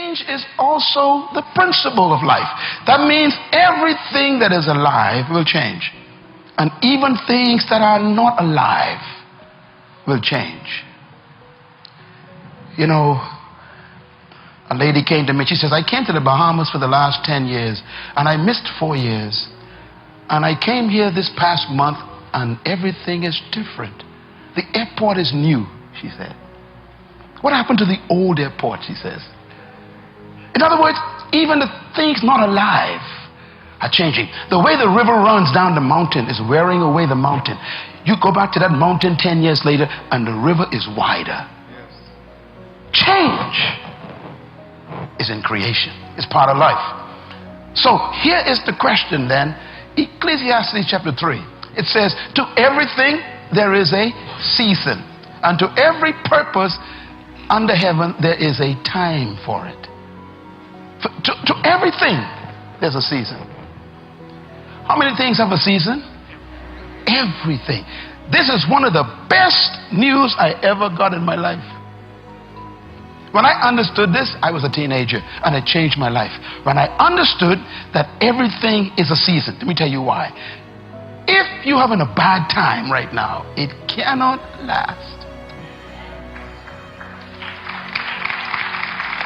change is also the principle of life. That means everything that is alive will change. And even things that are not alive will change. You know, a lady came to me. She says, I came to the Bahamas for the last 10 years, and I missed 4 years. And I came here this past month, and everything is different. The airport is new, she said. What happened to the old airport, she says. In other words, even the things not alive are changing. The way the river runs down the mountain is wearing away the mountain. You go back to that mountain 10 years later, and the river is wider. Change is in creation. It's part of life. So here is the question then. Ecclesiastes chapter 3. It says, to everything there is a season, and to every purpose under heaven there is a time for it. To everything there's a season. How many things have a season? Everything. This is one of the best news I ever got in my life. When I understood this, I was a teenager, and it changed my life. When I understood that everything is a season, let me tell you why. If you're having a bad time right now, it cannot last.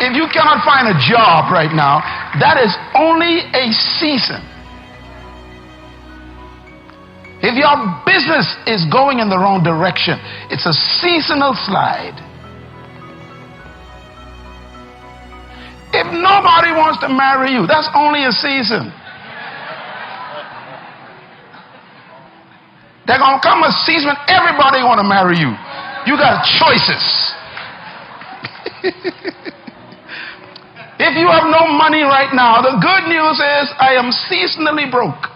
If you cannot find a job right now, that is only a season. If your business is going in the wrong direction, it's a seasonal slide. If nobody wants to marry you, that's only a season. There's going to come a season when everybody want to marry you. You got choices. If you have no money right now, the good news is I am seasonally broke.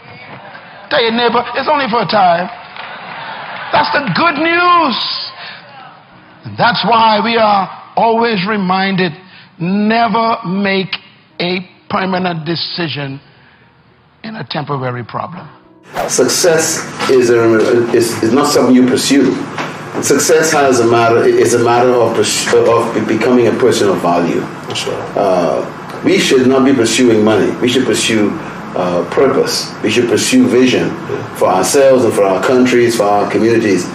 Tell your neighbor, it's only for a time. That's the good news. And that's why we are always reminded, never make a permanent decision in a temporary problem. Success is not something you pursue. Success is a matter of becoming a person of value. Sure. We should not be pursuing money. We should pursue purpose. We should pursue vision for ourselves and for our countries, for our communities.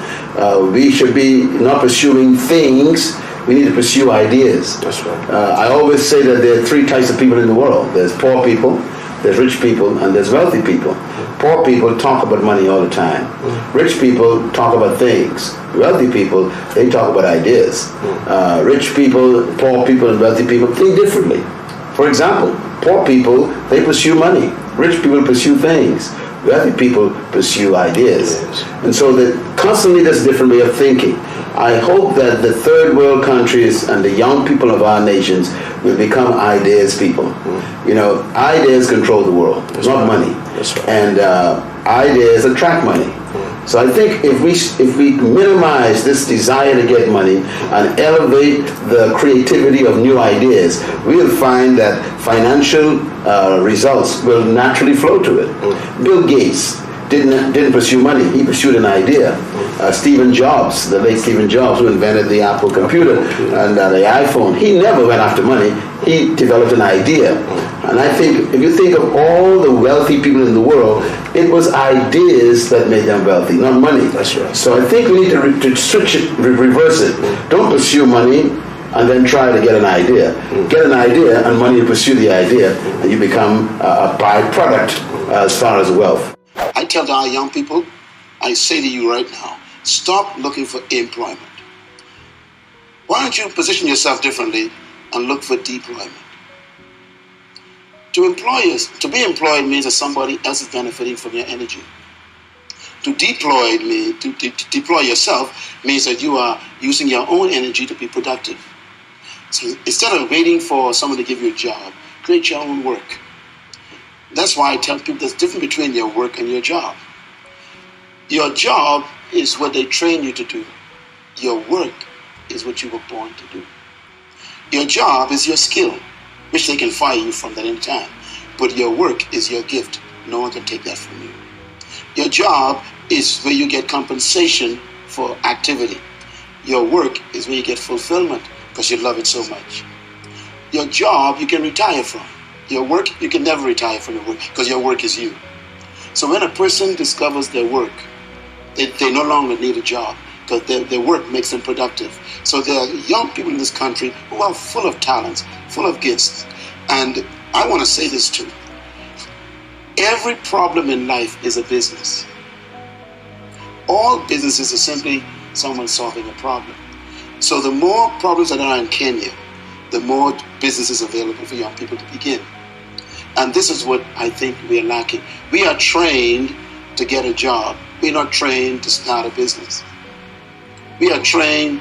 We should be not pursuing things. We need to pursue ideas. That's right. I always say that there are 3 types of people in the world. There's poor people, there's rich people, and there's wealthy people. Poor people talk about money all the time. Rich people talk about things. Wealthy people, they talk about ideas. Rich people, poor people, and wealthy people think differently. For example, poor people, they pursue money. Rich people pursue things. Wealthy people pursue ideas. And so constantly there's a different way of thinking. I hope that the third world countries and the young people of our nations will become ideas people. You know, ideas control the world, not money. And ideas attract money. So I think if we minimize this desire to get money and elevate the creativity of new ideas, we'll find that financial results will naturally flow to it. Bill Gates didn't pursue money. He pursued an idea. Stephen Jobs, the late Stephen Jobs, who invented the Apple computer and the iPhone, he never went after money. He developed an idea. And I think if you think of all the wealthy people in the world, it was ideas that made them wealthy, not money. That's right. So I think we need to switch it, reverse it. Don't pursue money and then try to get an idea. Get an idea and money to pursue the idea, and you become a byproduct as far as wealth. I tell our young people, I say to you right now, stop looking for employment. Why don't you position yourself differently and look for deployment? To be employed means that somebody else is benefiting from your energy. To deploy yourself means that you are using your own energy to be productive. So instead of waiting for someone to give you a job, create your own work. That's why I tell people there's a difference between your work and your job. Your job is what they train you to do. Your work is what you were born to do. Your job is your skill, which they can fire you from at any time. But your work is your gift. No one can take that from you. Your job is where you get compensation for activity. Your work is where you get fulfillment because you love it so much. Your job you can retire from. Your work you can never retire from your work because your work is you. So when a person discovers their work, they no longer need a job because their work makes them productive. So there are young people in this country who are full of talents, full of gifts. And I want to say this too. Every problem in life is a business. All businesses are simply someone solving a problem. So the more problems that are in Kenya, the more businesses available for young people to begin. And this is what I think we are lacking. We are trained to get a job. We're not trained to start a business. We are trained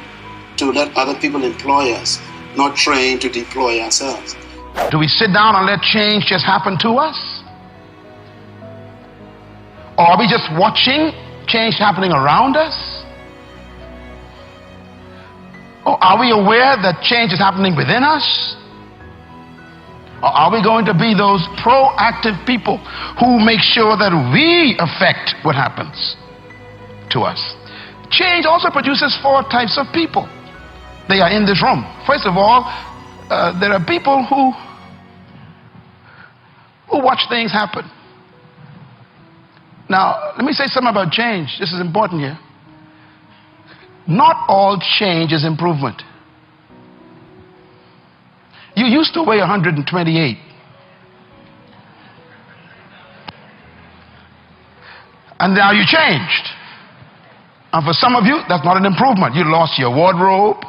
to let other people employ us, not trained to deploy ourselves. Do we sit down and let change just happen to us? Or are we just watching change happening around us? Or are we aware that change is happening within us? Or are we going to be those proactive people who make sure that we affect what happens to us? Change also produces 4 types of people. They are in this room. First of all, there are people who watch things happen. Now, let me say something about change. This is important here. Not all change is improvement. You used to weigh 128. And now you changed. And for some of you, that's not an improvement. You lost your wardrobe.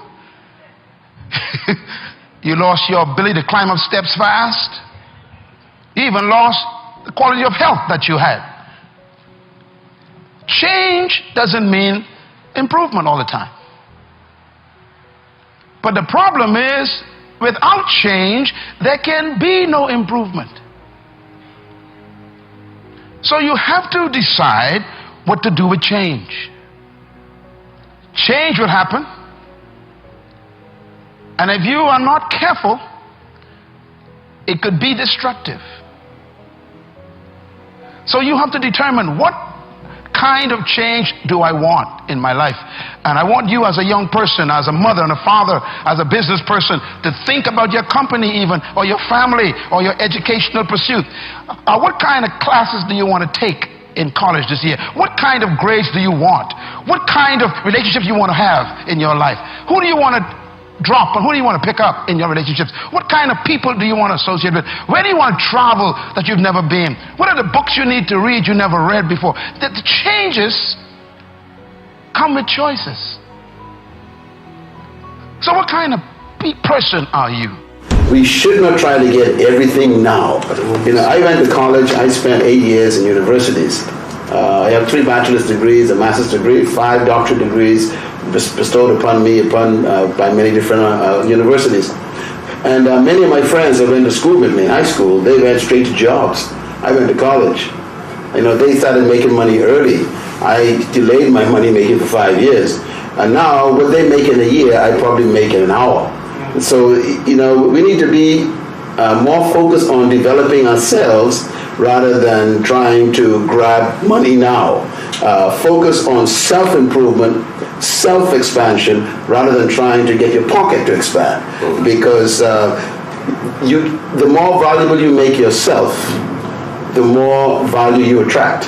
You lost your ability to climb up steps fast. You even lost the quality of health that you had. Change doesn't mean improvement all the time. But the problem is, without change, there can be no improvement. So you have to decide what to do with change. Change will happen. And if you are not careful, it could be destructive. So you have to determine what kind of change do I want in my life. And I want you as a young person, as a mother and a father, as a business person, to think about your company even, or your family, or your educational pursuit. What kind of classes do you want to take in college this year? What kind of grades do you want? What kind of relationships you want to have in your life? Who do you want to drop and who do you want to pick up in your relationships? What kind of people do you want to associate with? Where do you want to travel that you've never been? What are the books you need to read you never read before? The changes come with choices. So what kind of person are you? We should not try to get everything now. You know, I went to college. I spent 8 years in universities. I have 3 bachelor's degrees, a master's degree, 5 doctorate degrees bestowed upon me by many different universities. And many of my friends that went to school with me, high school, they went straight to jobs. I went to college. You know, they started making money early. I delayed my money making for 5 years. And now, what they make in a year, I probably make in an hour. So, you know, we need to be more focused on developing ourselves rather than trying to grab money now. Focus on self-improvement, self-expansion, rather than trying to get your pocket to expand. Because the more valuable you make yourself, the more value you attract.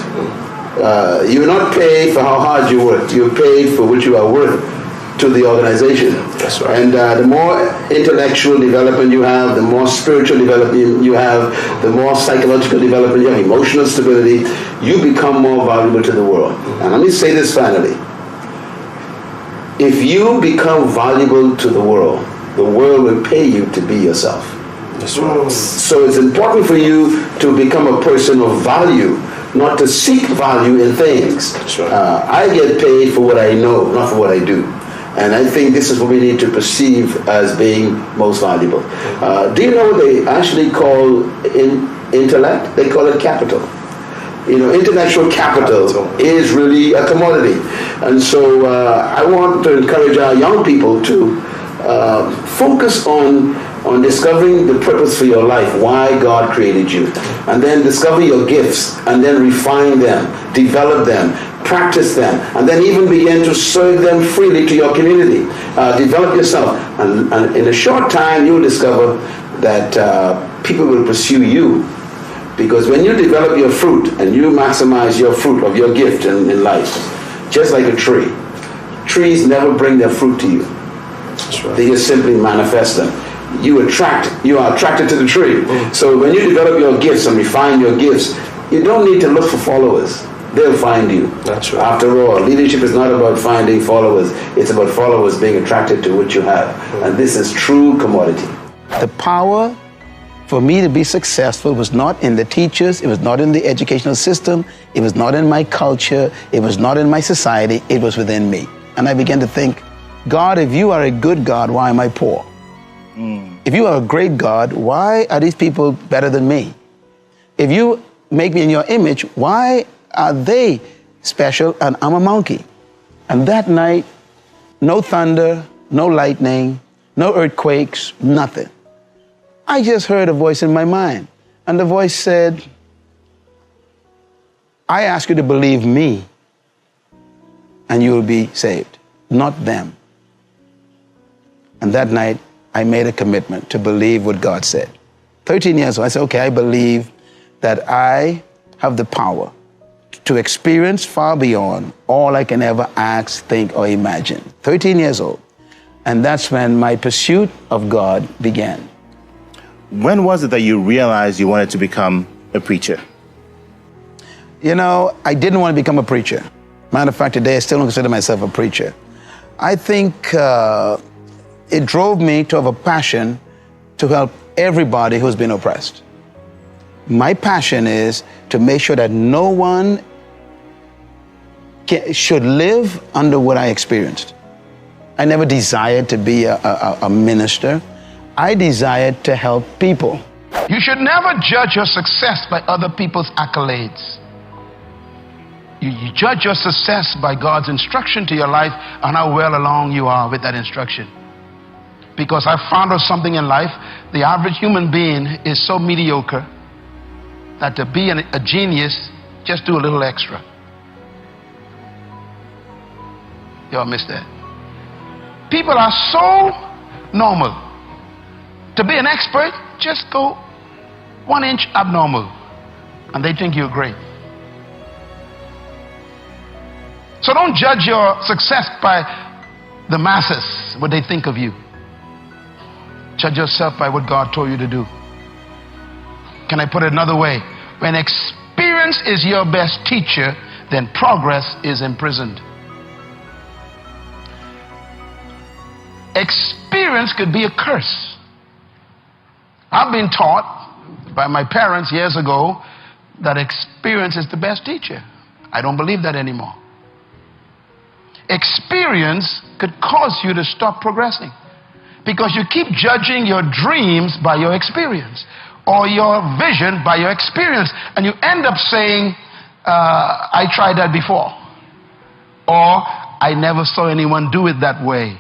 You're not paid for how hard you work. You're paid for what you are worth to the organization. That's right. And the more intellectual development you have, the more spiritual development you have, the more psychological development you have, emotional stability, you become more valuable to the world. And let me say this finally. If you become valuable to the world will pay you to be yourself. That's right. So it's important for you to become a person of value, not to seek value in things. That's right. I get paid for what I know, not for what I do. And I think this is what we need to perceive as being most valuable. Do you know what they actually call intellect? They call it capital. You know, intellectual capital is really a commodity. And so I want to encourage our young people to focus on discovering the purpose for your life, why God created you, and then discover your gifts, and then refine them, develop them, practice them, and then even begin to serve them freely to your community. Develop yourself, and in a short time you'll discover that people will pursue you. Because when you develop your fruit and you maximize your fruit of your gift in life, just like a tree, trees never bring their fruit to you. That's right. They just simply manifest them. You are attracted to the tree. So when you develop your gifts and refine your gifts, you don't need to look for followers. They'll find you. That's right. After all, leadership is not about finding followers. It's about followers being attracted to what you have. And this is true commodity. The power for me to be successful was not in the teachers, it was not in the educational system, it was not in my culture, it was not in my society, it was within me. And I began to think, God, if you are a good God, why am I poor? If you are a great God, why are these people better than me? If you make me in your image, why are they special and I'm a monkey? And that night, no thunder, no lightning, no earthquakes, nothing. I just heard a voice in my mind. And the voice said, I ask you to believe me and you will be saved, not them. And that night, I made a commitment to believe what God said. 13 years old, I said, okay, I believe that I have the power to experience far beyond all I can ever ask, think, or imagine. 13 years old. And that's when my pursuit of God began. When was it that you realized you wanted to become a preacher? You know, I didn't want to become a preacher. Matter of fact, today I still don't consider myself a preacher. I think it drove me to have a passion to help everybody who's been oppressed. My passion is to make sure that no one should live under what I experienced. I never desired to be a minister. I desired to help people. You should never judge your success by other people's accolades. You judge your success by God's instruction to your life and how well along you are with that instruction. Because I found out something in life, the average human being is so mediocre that to be a genius, just do a little extra. Y'all missed that. People are so normal. To be an expert, just go 1 inch abnormal, and they think you're great. So don't judge your success by the masses, what they think of you. Judge yourself by what God told you to do. Can I put it another way? When experience is your best teacher, then progress is imprisoned. Experience could be a curse. I've been taught by my parents years ago that experience is the best teacher. I don't believe that anymore. Experience could cause you to stop progressing because you keep judging your dreams by your experience or your vision by your experience, and you end up saying, I tried that before, or I never saw anyone do it that way.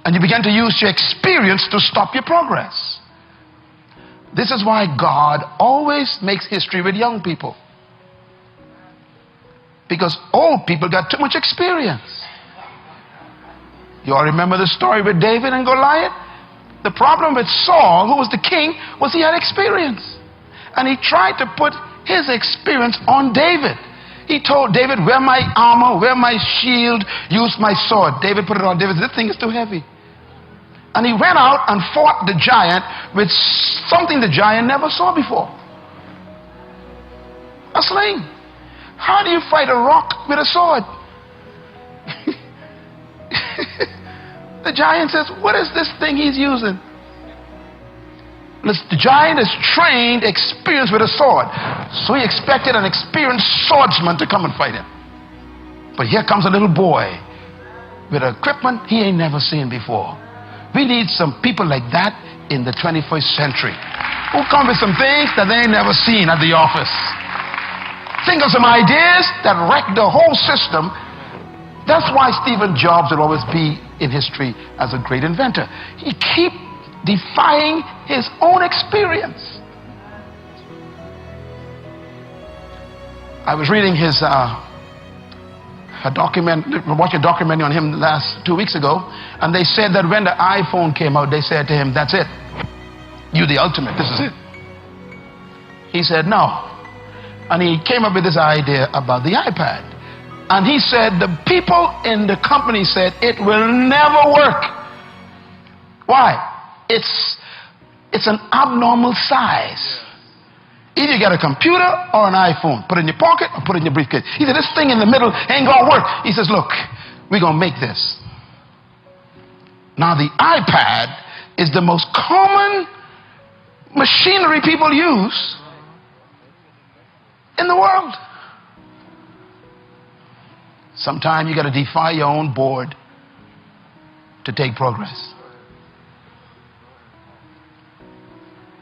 And you begin to use your experience to stop your progress. This is why God always makes history with young people. Because old people got too much experience. You all remember the story with David and Goliath? The problem with Saul, who was the king, was he had experience. And he tried to put his experience on David. He told David, wear my armor, wear my shield, use my sword. David put it on. David said, this thing is too heavy. And he went out and fought the giant with something the giant never saw before. A sling. How do you fight a rock with a sword? The giant says, what is this thing he's using? The giant is trained, experienced with a sword. So he expected an experienced swordsman to come and fight him. But here comes a little boy with equipment he ain't never seen before. We need some people like that in the 21st century who come with some things that they ain't never seen at the office. Think of some ideas that wreck the whole system. That's why Steve Jobs will always be in history as a great inventor. He keeps defying his own experience. I was reading his watching a documentary on him 2 weeks ago, and they said that when the iPhone came out, they said to him, that's it. You the ultimate, this is it. He said, no. And he came up with this idea about the iPad. And he said, the people in the company said, it will never work. Why? It's an abnormal size. Either you got a computer or an iPhone. Put it in your pocket or put it in your briefcase. He said, this thing in the middle ain't gonna work. He says, look, we're gonna make this. Now the iPad is the most common machinery people use in the world. Sometimes you got to defy your own board to take progress.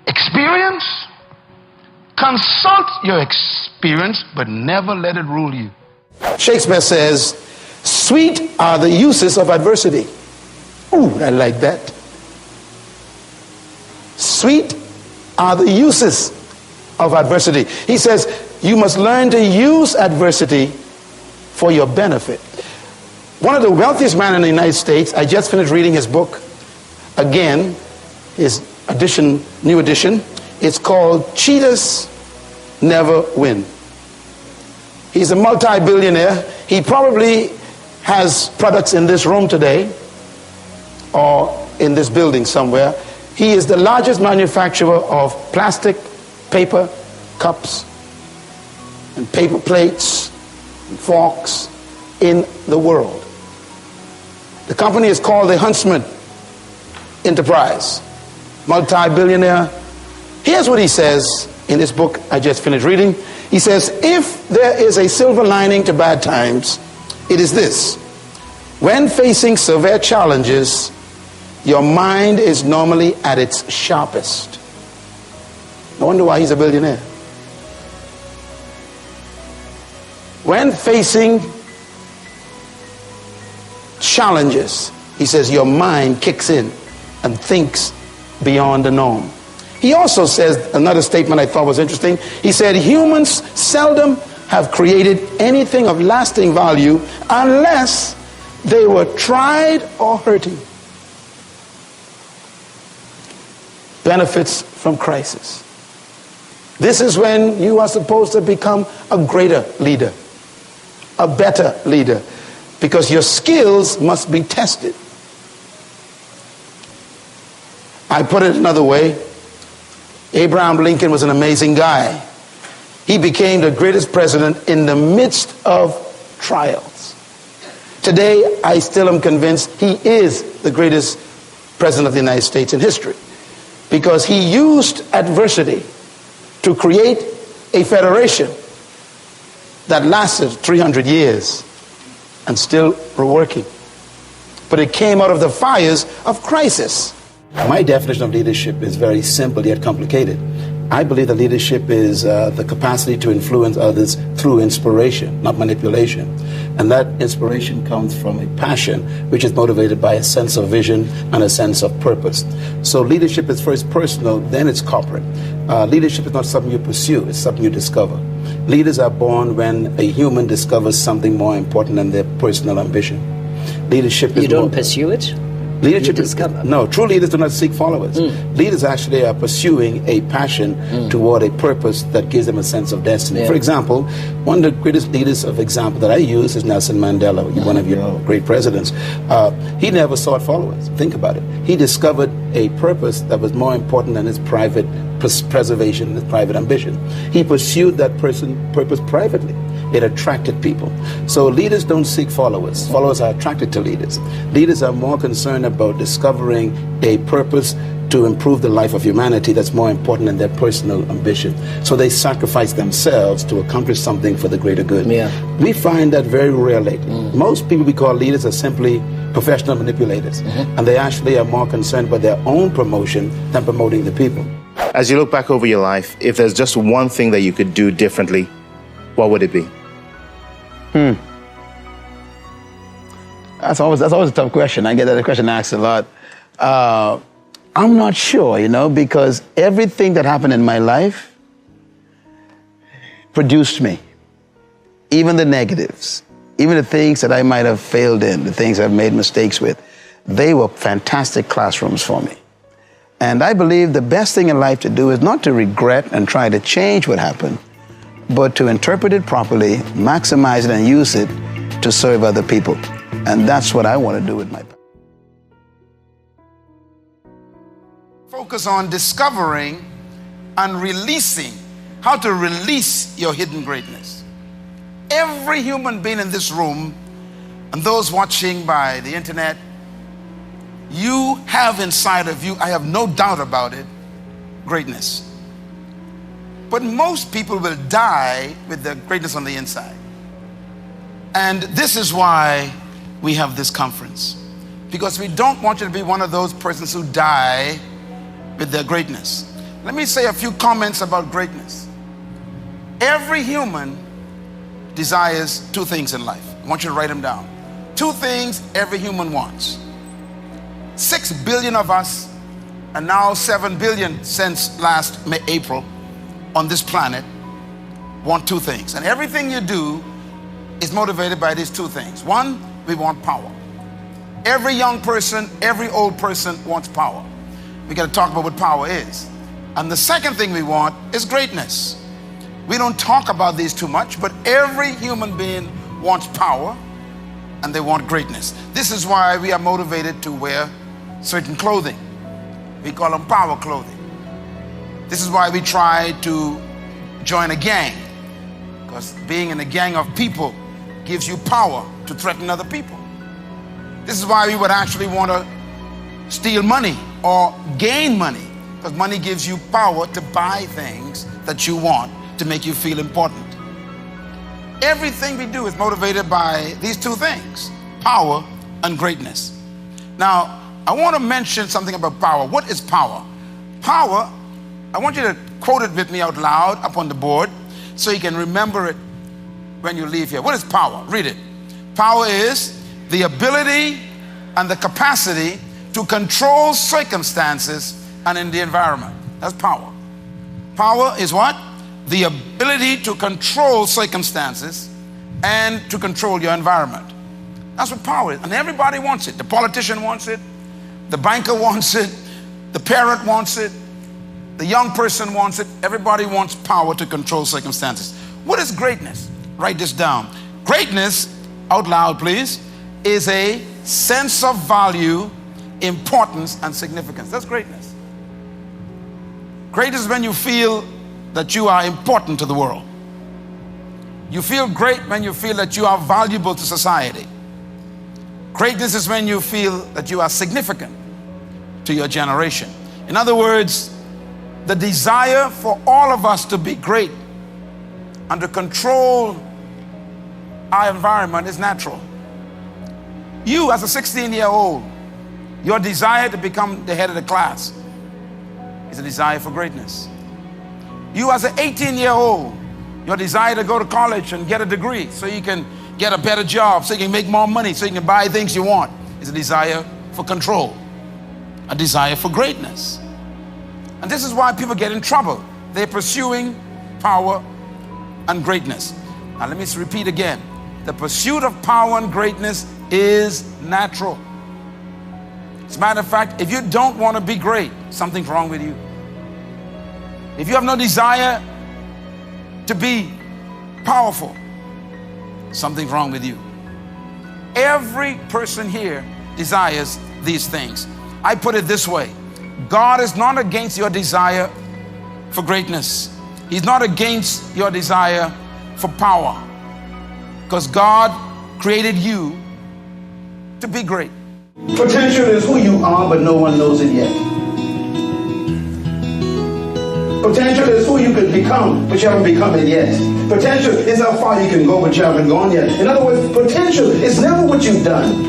Experience, consult your experience, but never let it rule you. Shakespeare says, sweet are the uses of adversity. Ooh, I like that. Sweet are the uses of adversity. He says, you must learn to use adversity for your benefit. One of the wealthiest men in the United States, I just finished reading his book again, his new edition. It's called Cheaters Never Win. He's a multi-billionaire. He probably has products in this room today or in this building somewhere. He is the largest manufacturer of plastic, paper, cups, and paper plates, and forks in the world. The company is called the Huntsman Enterprise. Multi-billionaire. Here's what he says in this book I just finished reading. He says, if there is a silver lining to bad times, it is this. When facing severe challenges, your mind is normally at its sharpest. No wonder why he's a billionaire. When facing challenges, he says your mind kicks in and thinks beyond the norm. He also says another statement I thought was interesting. He said humans seldom have created anything of lasting value unless they were tried or hurting. Benefits from crisis. This is when you are supposed to become a greater leader, a better leader, because your skills must be tested. I put it another way. Abraham Lincoln was an amazing guy. He became the greatest president in the midst of trials. Today, I still am convinced he is the greatest president of the United States in history, because he used adversity to create a federation that lasted 300 years and still were working. But it came out of the fires of crisis. My definition of leadership is very simple yet complicated. I believe that leadership is the capacity to influence others through inspiration, not manipulation. And that inspiration comes from a passion which is motivated by a sense of vision and a sense of purpose. So leadership is first personal, then it's corporate. Leadership is not something you pursue, it's something you discover. Leaders are born when a human discovers something more important than their personal ambition. Leadership is... You don't pursue it? Leadership is, no, true leaders do not seek followers. Leaders actually are pursuing a passion toward a purpose that gives them a sense of destiny. For example, one of the greatest leaders of example that I use is Nelson Mandela, one of your great presidents. He never sought followers. Think about it. He discovered a purpose that was more important than his private preservation, his private ambition. He pursued that purpose privately. It attracted people. So leaders don't seek followers. Followers are attracted to leaders. Leaders are more concerned about discovering a purpose to improve the life of humanity that's more important than their personal ambition. So they sacrifice themselves to accomplish something for the greater good. We find that very rare lately. Most people we call leaders are simply professional manipulators. And they actually are more concerned about their own promotion than promoting the people. As you look back over your life, if there's just one thing that you could do differently, what would it be? That's always a tough question. I get that question asked a lot. I'm not sure, because everything that happened in my life produced me. Even the negatives, even the things that I might have failed in, the things I've made mistakes with, they were fantastic classrooms for me. And I believe the best thing in life to do is not to regret and try to change what happened, but to interpret it properly, maximize it, and use it to serve other people. And that's what I want to do with my. Focus on discovering and releasing, how to release your hidden greatness. Every human being in this room and those watching by the internet, you have inside of you, I have no doubt about it, greatness. But most people will die with their greatness on the inside. And this is why we have this conference. Because we don't want you to be one of those persons who die with their greatness. Let me say a few comments about greatness. Every human desires two things in life. I want you to write them down. Two things every human wants. 6 billion of us, and now 7 billion since last April on this planet, want two things. And everything you do is motivated by these two things. One, we want power. Every young person, every old person wants power. We got to talk about what power is. And the second thing we want is greatness. We don't talk about these too much, but every human being wants power and they want greatness. This is why we are motivated to wear certain clothing. We call them power clothing. This is why we try to join a gang, because being in a gang of people gives you power to threaten other people. This is why we would actually want to steal money or gain money, because money gives you power to buy things that you want to make you feel important. Everything we do is motivated by these two things, power and greatness. Now, I want to mention something about power. What is power? Power, I want you to quote it with me out loud up on the board so you can remember it when you leave here. What is power? Read it. Power is the ability and the capacity to control circumstances and in the environment. That's power. Power is what? The ability to control circumstances and to control your environment. That's what power is. And everybody wants it. The politician wants it. The banker wants it. The parent wants it. The young person wants it. Everybody wants power to control circumstances. What is greatness? Write this down. Greatness, out loud please, is a sense of value, importance, and significance. That's greatness. Greatness is when you feel that you are important to the world. You feel great when you feel that you are valuable to society. Greatness is when you feel that you are significant to your generation. In other words, the desire for all of us to be great and to control our environment is natural. You as a 16-year-old, your desire to become the head of the class is a desire for greatness. You as an 18-year-old, your desire to go to college and get a degree so you can get a better job, so you can make more money, so you can buy things you want, is a desire for control, a desire for greatness. And this is why people get in trouble. They're pursuing power and greatness. Now let me repeat again. The pursuit of power and greatness is natural. As a matter of fact, if you don't want to be great, something's wrong with you. If you have no desire to be powerful, something's wrong with you. Every person here desires these things. I put it this way. God is not against your desire for greatness. He's not against your desire for power, because God created you to be great. Potential is who you are, but no one knows it yet. Potential is who you could become, but you haven't become it yet. Potential is how far you can go, but you haven't gone yet. In other words, potential is never what you've done.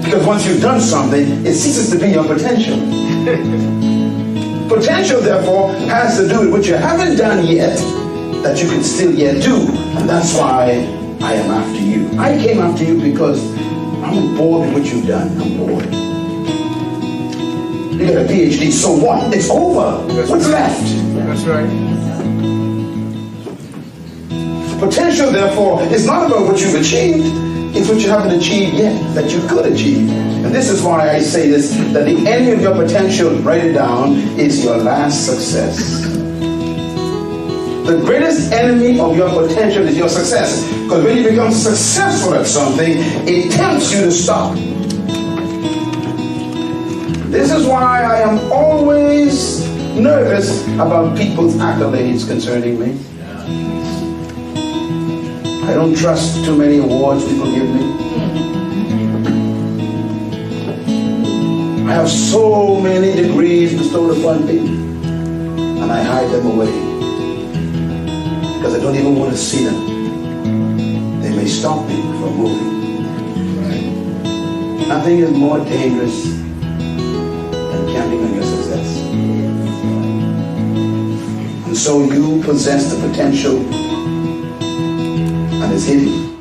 Because once you've done something, it ceases to be your potential. Potential, therefore, has to do with what you haven't done yet, that you can still yet do. And that's why I am after you. I came after you because I'm bored with what you've done. I'm bored. You got a PhD, so what? It's over. What's left? That's right. Potential, therefore, is not about what you've achieved. It's what you haven't achieved yet that you could achieve. And this is why I say this, that the enemy of your potential, write it down, is your last success. The greatest enemy of your potential is your success. Because when you become successful at something, it tempts you to stop. This is why I am always nervous about people's accolades concerning me. I don't trust too many awards people give me. I have so many degrees bestowed upon me, and I hide them away because I don't even want to see them. They may stop me from moving. Nothing is more dangerous than counting on your success. And so you possess the potential, and it's hidden.